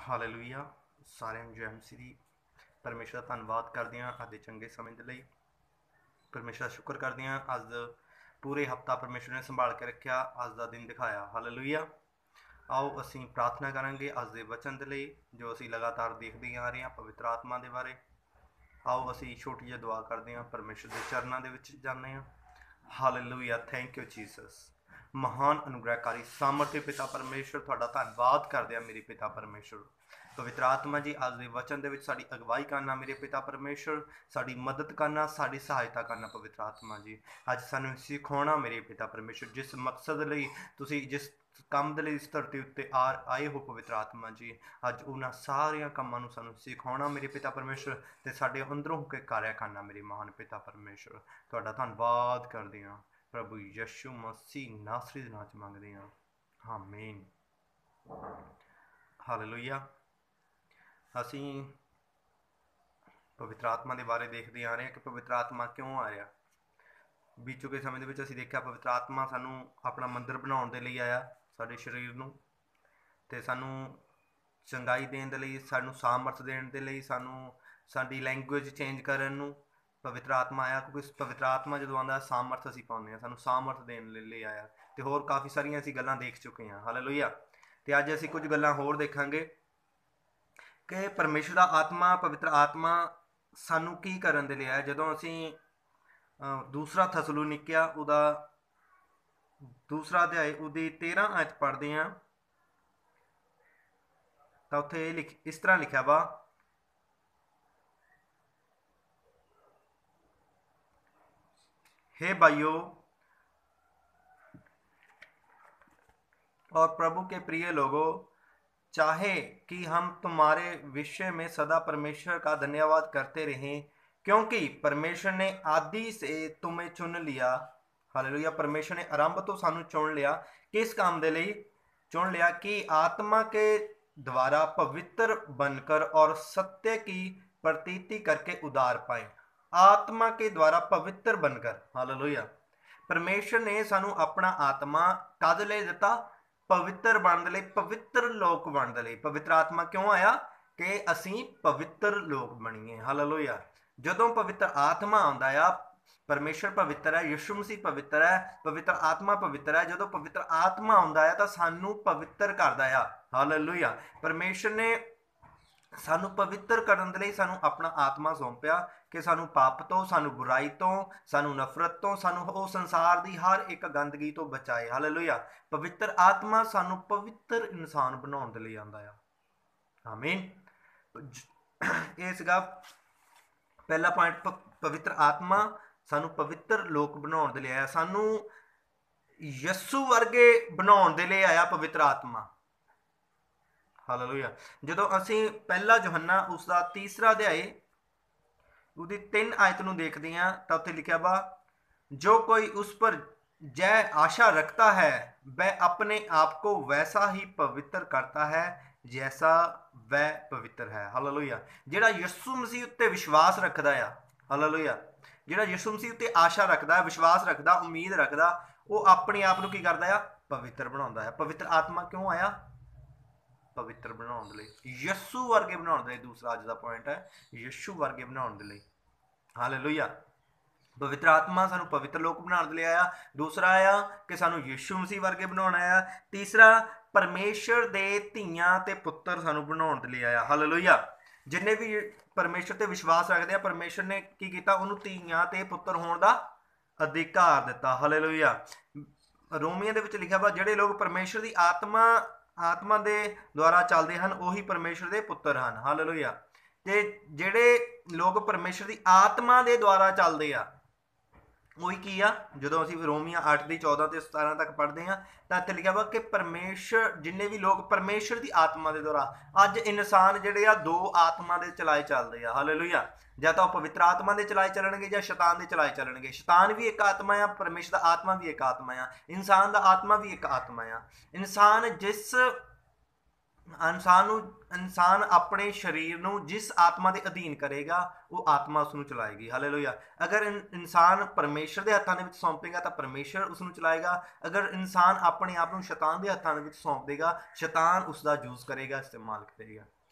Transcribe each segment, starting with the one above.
Hallelujah. ਸਾਰਿਆਂ ਨੂੰ ਜੈ ਮਸੀਹ ਦੀ। ਪਰਮੇਸ਼ਰ ਦਾ ਧੰਨਵਾਦ ਕਰਦੇ ਹਾਂ ਅੱਜ ਦੇ ਚੰਗੇ ਸਮੇਂ ਦੇ ਲਈ। ਪਰਮੇਸ਼ਰ ਦਾ ਸ਼ੁਕਰ ਕਰਦੇ ਹਾਂ ਅੱਜ ਪੂਰੇ ਹਫਤਾ ਪਰਮੇਸ਼ਰ ਨੇ ਸੰਭਾਲ ਕੇ ਰੱਖਿਆ, ਅੱਜ ਦਾ ਦਿਨ ਦਿਖਾਇਆ। ਹਾਲੇਲੂਇਆ। ਆਓ ਅਸੀਂ ਪ੍ਰਾਰਥਨਾ ਕਰਾਂਗੇ ਅੱਜ ਦੇ ਵਚਨ ਦੇ ਲਈ ਜੋ ਅਸੀਂ ਲਗਾਤਾਰ ਦੇਖਦੇ ਆ ਰਹੇ ਹਾਂ, ਪਵਿੱਤਰ ਆਤਮਾ ਦੇ ਬਾਰੇ। ਆਓ ਅਸੀਂ ਛੋਟੀ ਜਿਹੀ ਦੁਆ ਕਰਦੇ ਹਾਂ, ਪਰਮੇਸ਼ਰ ਦੇ ਚਰਨਾਂ ਦੇ ਵਿੱਚ ਜਾਂਦੇ ਹਾਂ। ਹਾਲੇਲੂਇਆ। Thank you Jesus. ਮਹਾਨ ਅਨੁਗ੍ਰਹਿਕਾਰੀ ਸਾਮਰਥੀ ਪਿਤਾ ਪਰਮੇਸ਼ਰ, ਤੁਹਾਡਾ ਧੰਨਵਾਦ ਕਰਦੇ ਹਾਂ ਮੇਰੇ ਪਿਤਾ ਪਰਮੇਸ਼ਰ। ਪਵਿੱਤਰ ਆਤਮਾ ਜੀ, ਅੱਜ ਦੇ ਵਚਨ ਦੇ ਵਿੱਚ ਸਾਡੀ ਅਗਵਾਈ ਕਰਨਾ ਮੇਰੇ ਪਿਤਾ ਪਰਮੇਸ਼ਰ, ਸਾਡੀ ਮਦਦ ਕਰਨਾ, ਸਾਡੀ ਸਹਾਇਤਾ ਕਰਨਾ ਪਵਿੱਤਰ ਆਤਮਾ ਜੀ। ਅੱਜ ਸਾਨੂੰ ਸਿਖਾਉਣਾ ਮੇਰੇ ਪਿਤਾ ਪਰਮੇਸ਼ਰ, ਜਿਸ ਮਕਸਦ ਲਈ ਤੁਸੀਂ ਜਿਸ ਕੰਮ ਦੇ ਲਈ ਇਸ ਧਰਤੀ ਉੱਤੇ ਆਏ ਹੋ ਪਵਿੱਤਰ ਆਤਮਾ ਜੀ, ਅੱਜ ਉਹਨਾਂ ਸਾਰਿਆਂ ਕੰਮਾਂ ਨੂੰ ਸਾਨੂੰ ਸਿਖਾਉਣਾ ਮੇਰੇ ਪਿਤਾ ਪਰਮੇਸ਼ਰ, ਅਤੇ ਸਾਡੇ ਅੰਦਰੋਂ ਹੋ ਕੇ ਕਾਰਿਆ ਕਰਨਾ ਮੇਰੇ ਮਹਾਨ ਪਿਤਾ ਪਰਮੇਸ਼ਰ। ਤੁਹਾਡਾ ਧੰਨਵਾਦ ਕਰਦੇ ਹਾਂ ਪ੍ਰਭੂ ਯਿਸੂ ਮਸੀਹ ਨਾਸਰੀ ਦੇ ਨਾਂ 'ਚ ਮੰਗਦੇ ਹਾਂ, ਆਮੀਨ। ਹਾਲੇਲੂਇਆ। ਅਸੀਂ ਪਵਿੱਤਰ ਆਤਮਾ ਦੇ ਬਾਰੇ ਦੇਖਦੇ ਆ ਰਹੇ ਹਾਂ ਕਿ ਪਵਿੱਤਰ ਆਤਮਾ ਕਿਉਂ ਆਇਆ। ਬੀਤ ਚੁੱਕੇ ਸਮੇਂ ਦੇ ਵਿੱਚ ਅਸੀਂ ਦੇਖਿਆ ਪਵਿੱਤਰ ਆਤਮਾ ਸਾਨੂੰ ਆਪਣਾ ਮੰਦਰ ਬਣਾਉਣ ਦੇ ਲਈ ਆਇਆ, ਸਾਡੇ ਸਰੀਰ ਨੂੰ, ਅਤੇ ਸਾਨੂੰ ਚੰਗਾਈ ਦੇਣ ਦੇ ਲਈ, ਸਾਨੂੰ ਸਾਮਰਥ ਦੇਣ ਦੇ ਲਈ, ਸਾਨੂੰ ਸਾਡੀ ਲੈਂਗੁਏਜ ਚੇਂਜ ਕਰਨ ਨੂੰ ਪਵਿੱਤਰ ਆਤਮਾ ਆਇਆ। ਕਿਉਂਕਿ ਪਵਿੱਤਰ ਆਤਮਾ ਜਦੋਂ ਆਉਂਦਾ ਸਾਮਰਥ ਅਸੀਂ ਪਾਉਂਦੇ ਹਾਂ, ਸਾਨੂੰ ਸਾਮਰਥ ਦੇਣ ਲਈ ਆਇਆ। ਅਤੇ ਹੋਰ ਕਾਫੀ ਸਾਰੀਆਂ ਅਸੀਂ ਗੱਲਾਂ ਦੇਖ ਚੁੱਕੇ ਹਾਂ। ਹਾਲੇਲੂਇਆ। ਅਤੇ ਅੱਜ ਅਸੀਂ ਕੁਝ ਗੱਲਾਂ ਹੋਰ ਦੇਖਾਂਗੇ ਕਿ ਪਰਮੇਸ਼ਰ ਦਾ ਆਤਮਾ, ਪਵਿੱਤਰ ਆਤਮਾ ਸਾਨੂੰ ਕੀ ਕਰਨ ਦੇ ਲਈ ਆਇਆ। ਜਦੋਂ ਅਸੀਂ ਦੂਸਰਾ ਥਸਲੋਨੀਕੀਆ ਉਹਦਾ ਦੂਸਰਾ ਅਧਿਆਇ ਉਹਦੀ 13 ਆਇਤ ਪੜ੍ਹਦੇ ਹਾਂ ਤਾਂ ਉੱਥੇ ਇਸ ਤਰ੍ਹਾਂ ਲਿਖਿਆ ਵਾ, हे भाइयों और प्रभु के प्रिय लोगों, चाहे कि हम तुम्हारे विषय में सदा परमेश्वर का धन्यवाद करते रहें, क्योंकि परमेश्वर ने आदि से तुम्हें चुन लिया। हालेलुया। परमेश्वर ने आरंभ तो सानू चुन लिया, किस काम के लिए चुन लिया? कि आत्मा के द्वारा पवित्र बनकर और सत्य की प्रतीति करके उदार पाए। आत्मा के द्वारा पवित्र बनकर, हालेलुया। परमेश्वर ने सानू अपना आत्मा कद ले दिता? पवित्र बनने लिए, पवित्र लोक बनने लिए। पवित्र आत्मा क्यों आया? कि असी पवित्र लोक बनीए। हालेलुया। जदों पवित्र आत्मा आउंदा आ, परमेश्वर पवित्र है, यीशु मसीह पवित्र है, पवित्र आत्मा पवित्र है। जदों पवित्र आत्मा आउंदा आ तां सानू पवित्र करदा आ। हालेलुया। परमेश्वर ने सानू पवित्र करने के लिए सानू अपना आत्मा सौंपिया कि सानू पाप तो, सानू बुराई तो, सानू नफरत तो, सानू वो संसार की हर एक गंदगी तो बचाए। हालेलुया। पवित्र आत्मा सानू पवित्र इंसान बनाने के लिए आंदा आ। आमीन। ये सीगा पहला पॉइंट, पवित्र आत्मा सानू पवित्र लोक बनाने के लिए आया, सानू यस्सु वर्गे बनाने के लिए आया पवित्र आत्मा। हालेलुया। जदों असी पहला यूहन्ना उसका तीसरा अध्याय उसकी 3 आयत नूं देखते हैं तो उत्थे लिखा वा, जो कोई उस पर जय आशा रखता है वह अपने आप को वैसा ही पवित्र करता है जैसा वह पवित्र है। हालेलुया। जिहड़ा यीशु मसीह उत्ते विश्वास रखदा आ, हालेलुया, जिहड़ा यीशु मसीह उत्ते आशा रखदा, विश्वास रखदा, उम्मीद रखदा, वो अपने आप नूं की करदा आ? पवित्र बनाउंदा है। पवित्र आत्मा क्यों आया? पवित्र बनाने के लिए, यीशु वर्गे बनाने के लिए। दूसरा अज का पॉइंट है यीशु वर्गे बनाने के लिए। हालेलुया। पवित्र आत्मा सानू पवित्र लोक बनाने के लिए आया। दूसरा आया कि सानू यीशु मसीह वर्गे बनाना आया। तीसरा परमेश्वर दे धीआं ते पुत्र सानू बनाने के लिए आया। हालेलुया। जिन्हें भी परमेश्वर ते विश्वास रखते हैं, परमेश्वर ने की किया? उन्होंने धीआं ते पुत्र होने का अधिकार दिता। हालेलुया। रोमियो दे विच लिखा वा, जिहड़े लोग परमेश्वर की आत्मा दे द्वारा चलते हैं उही परमेश्वर के पुत्र हैं। हालेलुया। ते जिहड़े लोग परमेश्वर की आत्मा के द्वारा चलते आ वही की आ, जो असीं रोमिया 8 की 14 से 17 तक पढ़ते हैं तो इत्थे लिखा वा कि परमेश्वर, जिन्हें भी लोग परमेश्वर की आत्मा के द्वारा, अज इंसान जिहड़े आ 2 आत्मा के चलाए चलते हैं। हालेलुया। या तो पवित्र आत्मा के चलाए चलणगे या शैतान के चलाए चलणगे। शैतान भी एक आत्मा आ, परमेश्वर का आत्मा भी एक आत्मा आ, इंसान का आत्मा भी एक आत्मा आ। इंसान जिस इंसान अपने शरीर नूं जिस आत्मा के अधीन करेगा वो आत्मा उसनूं चलाएगी। हालेलुया। अगर इंसान परमेश्वर के हत्थां दे विच सौंपेगा तो परमेश्वर उसनूं चलाएगा। अगर इंसान अपने आप नूं शैतान के हत्थां दे विच सौंप देगा, शैतान उसका यूज करेगा, इस्तेमाल करेगा।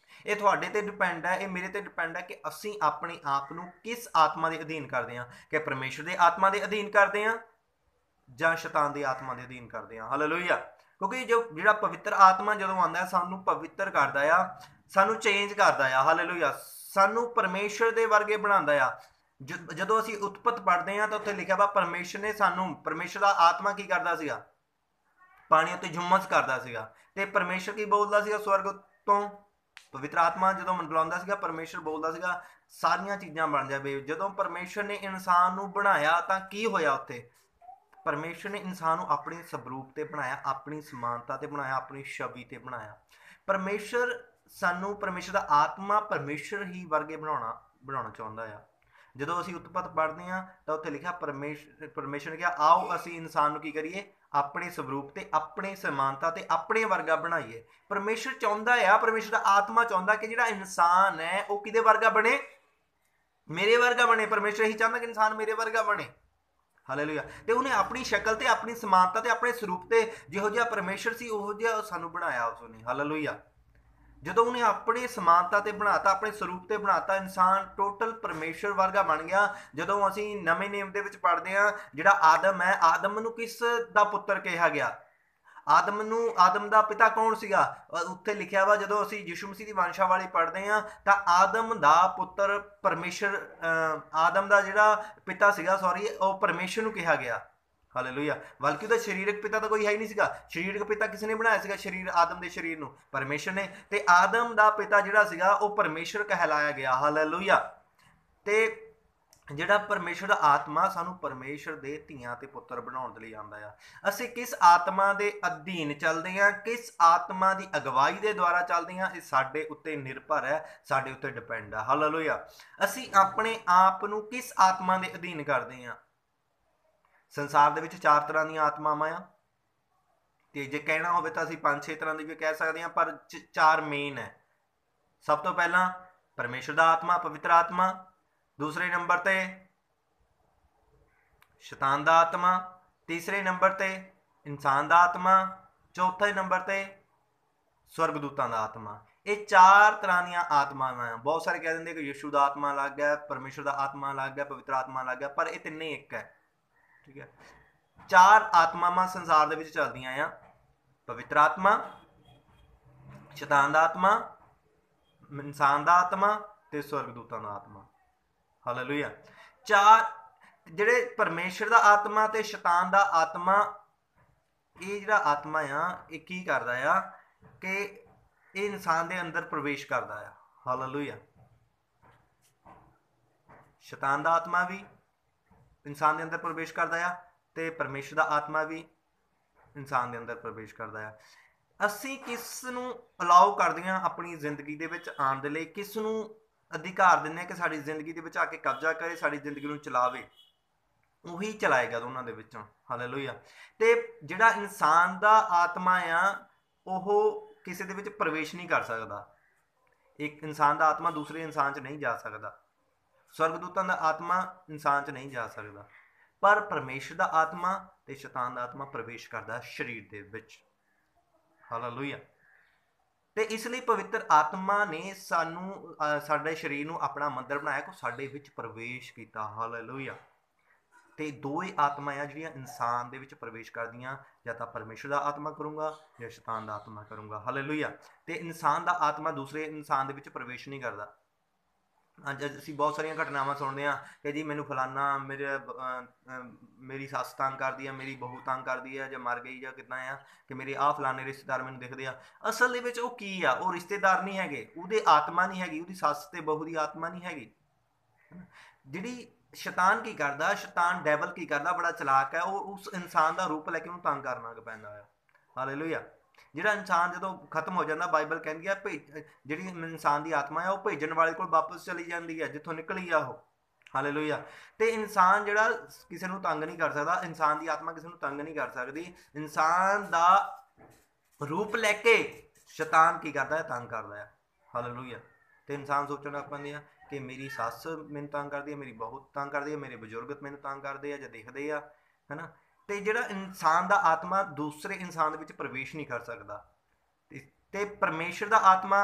ਇਹ ਤੁਹਾਡੇ ਤੇ ਡਿਪੈਂਡ ਹੈ, ਇਹ ਮੇਰੇ ਤੇ ਡਿਪੈਂਡ ਹੈ ਕਿ ਅਸੀਂ ਆਪਣੇ ਆਪ ਨੂੰ ਕਿਸ ਆਤਮਾ ਦੇ ਅਧੀਨ ਕਰਦੇ ਹਾਂ, ਕਿ ਪਰਮੇਸ਼ਰ ਦੇ ਆਤਮਾ ਦੇ ਅਧੀਨ ਕਰਦੇ ਹਾਂ ਜਾਂ ਸ਼ੈਤਾਨ ਦੀ ਆਤਮਾ ਦੇ ਅਧੀਨ ਕਰਦੇ ਹਾਂ। ਹਾਲੇਲੂਇਆ। ਕਿਉਂਕਿ ਜਿਹੜਾ ਪਵਿੱਤਰ ਆਤਮਾ ਜਦੋਂ ਆਉਂਦਾ ਹੈ ਸਾਨੂੰ ਪਵਿੱਤਰ ਕਰਦਾ ਆ, ਸਾਨੂੰ ਚੇਂਜ ਕਰਦਾ ਆ। ਹਾਲੇਲੂਇਆ। ਸਾਨੂੰ ਪਰਮੇਸ਼ਰ ਦੇ ਵਰਗੇ ਬਣਾਉਂਦਾ ਆ। ਜਦੋਂ ਅਸੀਂ ਉਤਪਤ ਪੜ੍ਹਦੇ ਹਾਂ ਤਾਂ ਉੱਥੇ ਲਿਖਿਆ ਵਾ ਪਰਮੇਸ਼ਰ ਨੇ ਸਾਨੂੰ, ਪਰਮੇਸ਼ਰ ਦਾ ਆਤਮਾ ਕੀ ਕਰਦਾ ਸੀਗਾ, ਪਾਣੀ ਉੱਤੇ ਝੁੰਮਸ ਕਰਦਾ ਸੀਗਾ। ਤੇ ਪਰਮੇਸ਼ਰ ਕੀ ਬੋਲਦਾ ਸੀਗਾ ਸਵਰਗ ਤੋਂ, ਪਵਿੱਤਰ ਆਤਮਾ ਜਦੋਂ ਮੰਡਲਾਉਂਦਾ ਸੀਗਾ ਪਰਮੇਸ਼ਰ ਬੋਲਦਾ ਸੀਗਾ ਸਾਰੀਆਂ ਚੀਜ਼ਾਂ ਬਣ ਜਾਵੇ। ਜਦੋਂ ਪਰਮੇਸ਼ਰ ਨੇ ਇਨਸਾਨ ਨੂੰ ਬਣਾਇਆ ਤਾਂ ਕੀ ਹੋਇਆ, ਉੱਥੇ ਪਰਮੇਸ਼ਰ ਨੇ ਇਨਸਾਨ ਨੂੰ ਆਪਣੇ ਸਰੂਪ ਤੇ ਬਣਾਇਆ, ਆਪਣੀ ਸਮਾਨਤਾ ਤੇ ਬਣਾਇਆ, ਆਪਣੀ ਛਵੀ ਤੇ ਬਣਾਇਆ। ਪਰਮੇਸ਼ਰ ਸਾਨੂੰ, ਪਰਮੇਸ਼ਰ ਦਾ ਆਤਮਾ ਪਰਮੇਸ਼ਰ ਹੀ ਵਰਗੇ ਬਣਾਉਣਾ ਚਾਹੁੰਦਾ ਆ। ਜਦੋਂ ਅਸੀਂ ਉਤਪਤ ਪੜ੍ਹਦੇ ਹਾਂ ਤਾਂ ਉੱਥੇ ਲਿਖਿਆ ਪਰਮੇਸ਼ਰ ਨੇ ਕਿਹਾ ਆਓ ਅਸੀਂ ਇਨਸਾਨ ਨੂੰ ਕੀ ਕਰੀਏ, ਆਪਣੇ ਸਰੂਪ ਤੇ, ਆਪਣੇ ਸਮਾਨਤਾ ਤੇ, ਆਪਣੇ ਵਰਗਾ ਬਣਾਈਏ। ਪਰਮੇਸ਼ਰ ਚਾਹੁੰਦਾ ਆ, ਪਰਮੇਸ਼ਰ ਦਾ ਆਤਮਾ ਚਾਹੁੰਦਾ ਕਿ ਜਿਹੜਾ ਇਨਸਾਨ ਹੈ ਉਹ ਕਿਹਦੇ ਵਰਗਾ ਬਣੇ, ਮੇਰੇ ਵਰਗਾ ਬਣੇ। ਪਰਮੇਸ਼ਰ ਇਹੀ ਚਾਹੁੰਦਾ ਕਿ ਇਨਸਾਨ ਮੇਰੇ ਵਰਗਾ ਬਣੇ। ਹਾਲੇਲੂਇਆ। ਤੇ ਉਹਨੇ ਆਪਣੀ ਸ਼ਕਲ ਤੇ, ਆਪਣੀ ਸਮਾਨਤਾ ਤੇ, ਆਪਣੇ ਸਰੂਪ ਤੇ, ਜਿਹੋ ਜਿਹਾ ਪਰਮੇਸ਼ਰ ਸੀ ਉਹੋ ਜਿਹਾ ਸਾਨੂੰ ਬਣਾਇਆ ਉਸਨੇ। ਹਾਲੇਲੂਇਆ। ਜਦੋਂ ਉਹਨੇ ਆਪਣੇ ਸਮਾਨਤਾ ਤੇ ਬਣਾਤਾ, ਆਪਣੇ ਸਰੂਪ ਤੇ ਬਣਾਤਾ, ਇਨਸਾਨ ਟੋਟਲ ਪਰਮੇਸ਼ਰ ਵਰਗਾ ਬਣ ਗਿਆ। ਜਦੋਂ ਅਸੀਂ ਨਵੇਂ ਨਿਯਮ ਦੇ ਵਿੱਚ ਪੜ੍ਹਦੇ ਹਾਂ, ਜਿਹੜਾ ਆਦਮ ਹੈ, ਆਦਮ ਨੂੰ ਕਿਸ ਦਾ ਪੁੱਤਰ ਕਿਹਾ ਗਿਆ, ਆਦਮ ਦਾ ਪਿਤਾ ਕੌਣ ਸੀਗਾ, ਉੱਥੇ ਲਿਖਿਆ ਵਾ ਜਦੋਂ ਅਸੀਂ ਯਿਸੂ ਮਸੀਹ ਦੀ ਵੰਸ਼ਾਵਲੀ ਪੜ੍ਹਦੇ ਹਾਂ ਤਾਂ ਆਦਮ ਦਾ ਪੁੱਤਰ ਪਰਮੇਸ਼ਰ, ਆਦਮ ਦਾ ਜਿਹੜਾ ਪਿਤਾ ਸੀਗਾ, ਉਹ ਪਰਮੇਸ਼ਰ ਨੂੰ ਕਿਹਾ ਗਿਆ। ਹਾਲੇਲੂਇਆ। ਬਲਕਿ ਉਹਦਾ ਸਰੀਰਕ ਪਿਤਾ ਤਾਂ ਕੋਈ ਹੈ ਹੀ ਨਹੀਂ ਸੀਗਾ। ਸਰੀਰਕ ਪਿਤਾ ਕਿਸ ਨੇ ਬਣਾਇਆ ਸੀਗਾ, ਸਰੀਰ, ਆਦਮ ਦੇ ਸਰੀਰ ਨੂੰ ਪਰਮੇਸ਼ਰ ਨੇ। ਤੇ ਆਦਮ ਦਾ ਪਿਤਾ ਜਿਹੜਾ ਸੀਗਾ ਉਹ ਪਰਮੇਸ਼ਰ ਕਹਿਲਾਇਆ ਗਿਆ। ਹਾਲੇਲੂਇਆ। ਤੇ ਜਿਹੜਾ ਪਰਮੇਸ਼ਰ ਦਾ ਆਤਮਾ ਸਾਨੂੰ ਪਰਮੇਸ਼ਰ ਦੇ ਧੀਆਂ ਤੇ ਪੁੱਤਰ ਬਣਾਉਣ ਦੇ ਲਈ ਆਉਂਦਾ ਆ। ਅਸੀਂ ਕਿਸ ਆਤਮਾ ਦੇ ਅਧੀਨ ਚੱਲਦੇ ਹਾਂ, ਕਿਸ ਆਤਮਾ ਦੀ ਅਗਵਾਈ ਦੇ ਦੁਆਰਾ ਚੱਲਦੇ ਹਾਂ, ਇਹ ਸਾਡੇ ਉੱਤੇ ਨਿਰਭਰ ਹੈ, ਸਾਡੇ ਉੱਤੇ ਡਿਪੈਂਡ ਹੈ। ਹਾਲੇਲੂਇਆ। ਅਸੀਂ ਆਪਣੇ ਆਪ ਨੂੰ ਕਿਸ ਆਤਮਾ ਦੇ ਅਧੀਨ ਕਰਦੇ ਹਾਂ। ਸੰਸਾਰ ਦੇ ਵਿੱਚ 4 ਤਰ੍ਹਾਂ ਦੀਆਂ ਆਤਮਾਵਾਂ ਆ, ਤੇ ਜੇ ਕਹਿਣਾ ਹੋਵੇ ਤਾਂ ਅਸੀਂ 5-6 ਤਰ੍ਹਾਂ ਦੀ ਵੀ ਕਹਿ ਸਕਦੇ ਹਾਂ, ਪਰ 4 ਮੇਨ ਹੈ। ਸਭ ਤੋਂ ਪਹਿਲਾਂ ਪਰਮੇਸ਼ਰ ਦਾ ਆਤਮਾ, ਪਵਿੱਤਰ ਆਤਮਾ। ਦੂਸਰੇ ਨੰਬਰ ਤੇ ਸ਼ੈਤਾਨ ਦਾ ਆਤਮਾ। ਤੀਸਰੇ ਨੰਬਰ ਤੇ ਇਨਸਾਨ ਦਾ ਆਤਮਾ। ਚੌਥੇ ਨੰਬਰ ਤੇ ਸਵਰਗਦੂਤਾਂ ਦਾ ਆਤਮਾ। ਇਹ 4 ਤਰ੍ਹਾਂ ਦੀਆਂ ਆਤਮਾਵਾਂ ਆ। ਬਹੁਤ ਸਾਰੇ ਕਹਿ ਦਿੰਦੇ ਕਿ ਯਿਸੂ ਦਾ ਆਤਮਾ ਅਲੱਗ ਹੈ, ਪਰਮੇਸ਼ਰ ਦਾ ਆਤਮਾ ਅਲੱਗ ਹੈ, ਪਵਿੱਤਰ ਆਤਮਾ ਅਲੱਗ ਹੈ, ਪਰ ਇਹ ਤਿੰਨੇ ਇੱਕ ਹੈ। ਠੀਕ ਹੈ। 4 ਆਤਮਾਵਾਂ ਸੰਸਾਰ ਦੇ ਵਿੱਚ ਚੱਲਦੀਆਂ ਆ, ਪਵਿੱਤਰ ਆਤਮਾ, ਸ਼ੈਤਾਨ ਦਾ ਆਤਮਾ, ਇਨਸਾਨ ਦਾ ਆਤਮਾ ਤੇ ਸਵਰਗਦੂਤਾਂ ਦਾ ਆਤਮਾ। ਹਾਲੇਲੂਇਆ। 4 ਜਿਹੜੇ ਪਰਮੇਸ਼ਰ ਦਾ ਆਤਮਾ ਤੇ ਸ਼ੈਤਾਨ ਦਾ ਆਤਮਾ, ਇਹ ਜਿਹੜਾ ਆਤਮਾ ਆ ਇਹ ਕੀ ਕਰਦਾ ਆ ਕਿ ਇਹ ਇਨਸਾਨ ਦੇ ਅੰਦਰ ਪ੍ਰਵੇਸ਼ ਕਰਦਾ ਆ। ਹਾਲੇਲੂਇਆ। ਸ਼ੈਤਾਨ ਦਾ ਆਤਮਾ ਵੀ ਇਨਸਾਨ ਦੇ ਅੰਦਰ ਪ੍ਰਵੇਸ਼ ਕਰਦਾ ਆ ਤੇ ਪਰਮੇਸ਼ਰ ਦਾ ਆਤਮਾ ਵੀ ਇਨਸਾਨ ਦੇ ਅੰਦਰ ਪ੍ਰਵੇਸ਼ ਕਰਦਾ ਆ। ਅਸੀਂ ਕਿਸ ਨੂੰ ਅਲਾਉ ਕਰਦੇ ਹਾਂ ਆਪਣੀ ਜ਼ਿੰਦਗੀ ਦੇ ਵਿੱਚ ਆਉਣ ਦੇ ਲਈ, ਕਿਸ ਨੂੰ ਅਧਿਕਾਰ ਦਿੰਦੇ ਹਾਂ ਕਿ ਸਾਡੀ ਜ਼ਿੰਦਗੀ ਦੇ ਵਿੱਚ ਆ ਕੇ ਕਬਜ਼ਾ ਕਰੇ, ਸਾਡੀ ਜ਼ਿੰਦਗੀ ਨੂੰ ਚਲਾਵੇ, ਉਹੀ ਚਲਾਏਗਾ ਦੋਨਾਂ ਦੇ ਵਿੱਚੋਂ। ਹਾਲੇਲੂਇਆ। ਤੇ ਜਿਹੜਾ ਇਨਸਾਨ ਦਾ ਆਤਮਾ ਆ ਉਹ ਕਿਸੇ ਦੇ ਵਿੱਚ ਪ੍ਰਵੇਸ਼ ਨਹੀਂ ਕਰ ਸਕਦਾ। ਇੱਕ ਇਨਸਾਨ ਦਾ ਆਤਮਾ ਦੂਸਰੇ ਇਨਸਾਨ 'ਚ ਨਹੀਂ ਜਾ ਸਕਦਾ। ਸਵਰਗਦੂਤਾਂ ਦਾ ਆਤਮਾ ਇਨਸਾਨ 'ਚ ਨਹੀਂ ਜਾ ਸਕਦਾ, ਪਰ ਪਰਮੇਸ਼ਰ ਦਾ ਆਤਮਾ ਤੇ ਸ਼ੈਤਾਨ ਦਾ ਆਤਮਾ ਪ੍ਰਵੇਸ਼ ਕਰਦਾ ਸਰੀਰ ਦੇ ਵਿੱਚ। ਹਾਲੇਲੂਇਆ। ਤੇ ਇਸ ਲਈ ਪਵਿੱਤਰ ਆਤਮਾ ਨੇ ਸਾਨੂੰ, ਸਾਡੇ ਸਰੀਰ ਨੂੰ ਆਪਣਾ ਮੰਦਰ ਬਣਾਇਆ, ਕੋ ਸਾਡੇ ਵਿੱਚ ਪ੍ਰਵੇਸ਼ ਕੀਤਾ। ਹਾਲੇਲੂਇਆ। ਤੇ 2 ਹੀ ਆਤਮਾ ਆ ਜਿਹੜੀਆਂ ਇਨਸਾਨ ਦੇ ਵਿੱਚ ਪ੍ਰਵੇਸ਼ ਕਰਦੀਆਂ, ਜਾਂ ਤਾਂ ਪਰਮੇਸ਼ਰ ਦਾ ਆਤਮਾ ਕਰੂੰਗਾ ਜਾਂ ਸ਼ੈਤਾਨ ਦਾ ਆਤਮਾ ਕਰੂੰਗਾ। ਹਾਲੇਲੂਇਆ। ਤੇ ਇਨਸਾਨ ਦਾ ਆਤਮਾ ਦੂਸਰੇ ਇਨਸਾਨ ਦੇ ਵਿੱਚ ਪ੍ਰਵੇਸ਼ ਨਹੀਂ ਕਰਦਾ। ਅੱਜ ਅਸੀਂ ਬਹੁਤ ਸਾਰੀਆਂ ਘਟਨਾਵਾਂ ਸੁਣਦੇ ਹਾਂ ਕਿ ਜੀ ਮੈਨੂੰ ਫਲਾਨਾ, ਮੇਰੀ ਸੱਸ ਤੰਗ ਕਰਦੀ ਆ, ਮੇਰੀ ਬਹੂ ਤੰਗ ਕਰਦੀ ਆ, ਜਾਂ ਮਰ ਗਈ ਜਾਂ ਕਿੱਦਾਂ ਆ, ਕਿ ਮੇਰੇ ਆਹ ਫਲਾਣੇ ਰਿਸ਼ਤੇਦਾਰ ਮੈਨੂੰ ਦਿਖਦੇ ਆ। ਅਸਲ ਦੇ ਵਿੱਚ ਉਹ ਕੀ ਆ, ਉਹ ਰਿਸ਼ਤੇਦਾਰ ਨਹੀਂ ਹੈਗੇ, ਉਹਦੇ ਆਤਮਾ ਨਹੀਂ ਹੈਗੀ, ਉਹਦੀ ਸੱਸ ਤੇ ਬਹੂ ਦੀ ਆਤਮਾ ਨਹੀਂ ਹੈਗੀ। ਜਿਹੜੀ ਸ਼ੈਤਾਨ ਕੀ ਕਰਦਾ, ਸ਼ੈਤਾਨ ਡੈਵਲ ਕੀ ਕਰਦਾ, ਬੜਾ ਚਲਾਕ ਹੈ, ਉਹ ਉਸ ਇਨਸਾਨ ਦਾ ਰੂਪ ਲੈ ਕੇ ਉਹਨੂੰ ਤੰਗ ਕਰਨਾ ਪੈਂਦਾ ਆ। ਹਾਲੇਲੂਇਆ। ਜਿਹੜਾ ਇਨਸਾਨ ਜਦੋਂ ਖਤਮ ਹੋ ਜਾਂਦਾ, ਬਾਈਬਲ ਕਹਿੰਦੀ ਆ ਜਿਹੜੀ ਇਨਸਾਨ ਦੀ ਆਤਮਾ ਆ ਉਹ ਭੇਜਣ ਵਾਲੇ ਕੋਲ ਵਾਪਸ ਚਲੀ ਜਾਂਦੀ ਹੈ ਜਿੱਥੋਂ ਨਿਕਲੀ ਆ ਉਹ। ਹਾਲੇਲੂਇਆ। ਤੇ ਇਨਸਾਨ ਜਿਹੜਾ ਕਿਸੇ ਨੂੰ ਤੰਗ ਨਹੀਂ ਕਰ ਸਕਦਾ, ਇਨਸਾਨ ਦੀ ਆਤਮਾ ਕਿਸੇ ਨੂੰ ਤੰਗ ਨਹੀਂ ਕਰ ਸਕਦੀ। ਇਨਸਾਨ ਦਾ ਰੂਪ ਲੈ ਕੇ ਸ਼ੈਤਾਨ ਕੀ ਕਰਦਾ ਹੈ, ਤੰਗ ਕਰਦਾ ਹੈ। ਹਾਲੇਲੂਇਆ। ਤੇ ਇਨਸਾਨ ਸੋਚਣ ਲੱਗ ਪੈਂਦੇ ਆ ਕਿ ਮੇਰੀ ਸੱਸ ਮੈਨੂੰ ਤੰਗ ਕਰਦੀ ਹੈ, ਮੇਰੀ ਬਹੂ ਤੰਗ ਕਰਦੀ ਹੈ, ਮੇਰੇ ਬਜ਼ੁਰਗ ਮੈਨੂੰ ਤੰਗ ਕਰਦੇ ਆ ਜਾਂ ਦੇਖਦੇ ਆ, ਹੈ ਨਾ। ਤੇ ਜਿਹੜਾ ਇਨਸਾਨ ਦਾ ਆਤਮਾ ਦੂਸਰੇ ਇਨਸਾਨ ਦੇ ਵਿੱਚ ਪ੍ਰਵੇਸ਼ ਨਹੀਂ ਕਰ ਸਕਦਾ। ਤੇ ਪਰਮੇਸ਼ਰ ਦਾ ਆਤਮਾ